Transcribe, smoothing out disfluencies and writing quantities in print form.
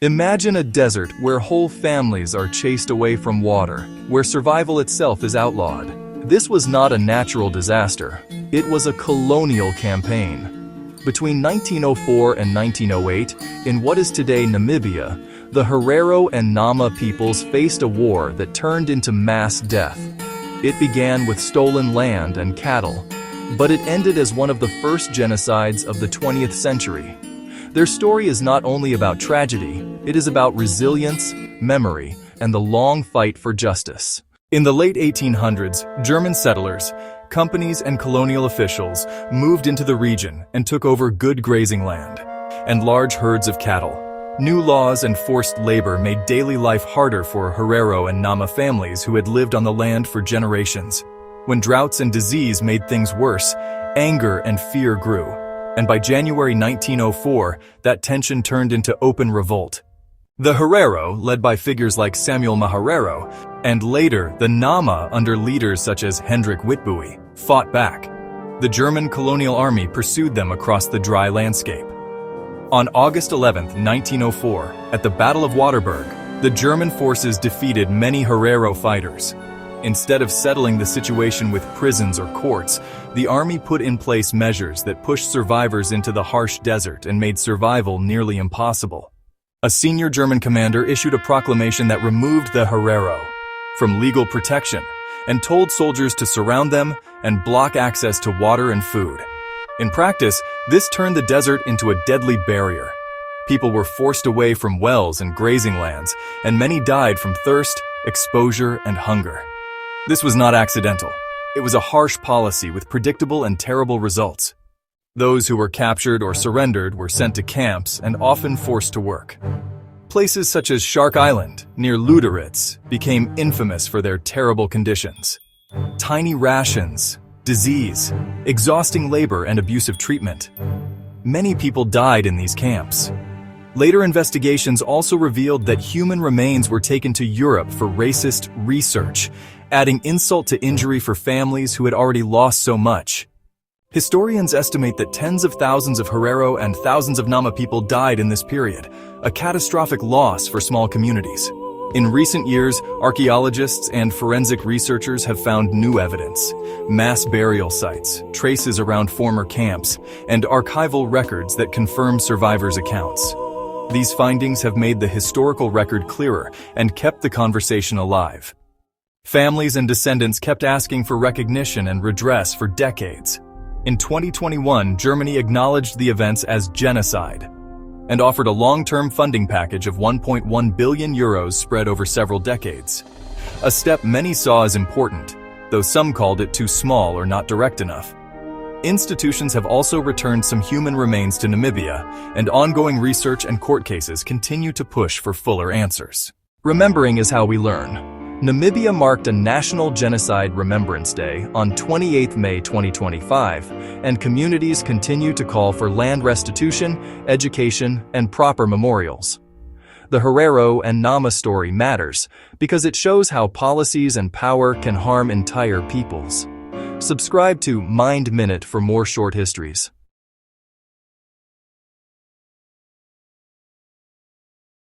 Imagine a desert where whole families are chased away from water, where survival itself is outlawed. This was not a natural disaster. It was a colonial campaign. Between 1904 and 1908, in what is today Namibia, the Herero and Nama peoples faced a war that turned into mass death. It began with stolen land and cattle, but it ended as one of the first genocides of the 20th century. Their story is not only about tragedy, it is about resilience, memory, and the long fight for justice. In the late 1800s, German settlers, companies, and colonial officials moved into the region and took over good grazing land and large herds of cattle. New laws and forced labor made daily life harder for Herero and Nama families who had lived on the land for generations. When droughts and disease made things worse, anger and fear grew. And by January 1904, that tension turned into open revolt. The Herero, led by figures like Samuel Maharero, and later the Nama under leaders such as Hendrik Witbooi, fought back. The German colonial army pursued them across the dry landscape. On August 11, 1904, at the Battle of Waterberg, the German forces defeated many Herero fighters. Instead of settling the situation with prisons or courts, the army put in place measures that pushed survivors into the harsh desert and made survival nearly impossible. A senior German commander issued a proclamation that removed the Herero from legal protection and told soldiers to surround them and block access to water and food. In practice, this turned the desert into a deadly barrier. People were forced away from wells and grazing lands, and many died from thirst, exposure, and hunger. This was not accidental. It was a harsh policy with predictable and terrible results. Those who were captured or surrendered were sent to camps and often forced to work. Places such as Shark Island, near Luderitz, became infamous for their terrible conditions. Tiny rations, disease, exhausting labor, and abusive treatment. Many people died in these camps. Later investigations also revealed that human remains were taken to Europe for racist research, adding insult to injury for families who had already lost so much. Historians estimate that tens of thousands of Herero and thousands of Nama people died in this period, a catastrophic loss for small communities. In recent years, archaeologists and forensic researchers have found new evidence, mass burial sites, traces around former camps, and archival records that confirm survivors' accounts. These findings have made the historical record clearer and kept the conversation alive. Families and descendants kept asking for recognition and redress for decades. In 2021, Germany acknowledged the events as genocide and offered a long-term funding package of 1.1 billion euros spread over several decades. A step many saw as important, though some called it too small or not direct enough. Institutions have also returned some human remains to Namibia, and ongoing research and court cases continue to push for fuller answers. Remembering is how we learn. Namibia marked a National Genocide Remembrance Day on 28 May 2025, and communities continue to call for land restitution, education, and proper memorials. The Herero and Nama story matters because it shows how policies and power can harm entire peoples. Subscribe to Mind Minute for more short histories.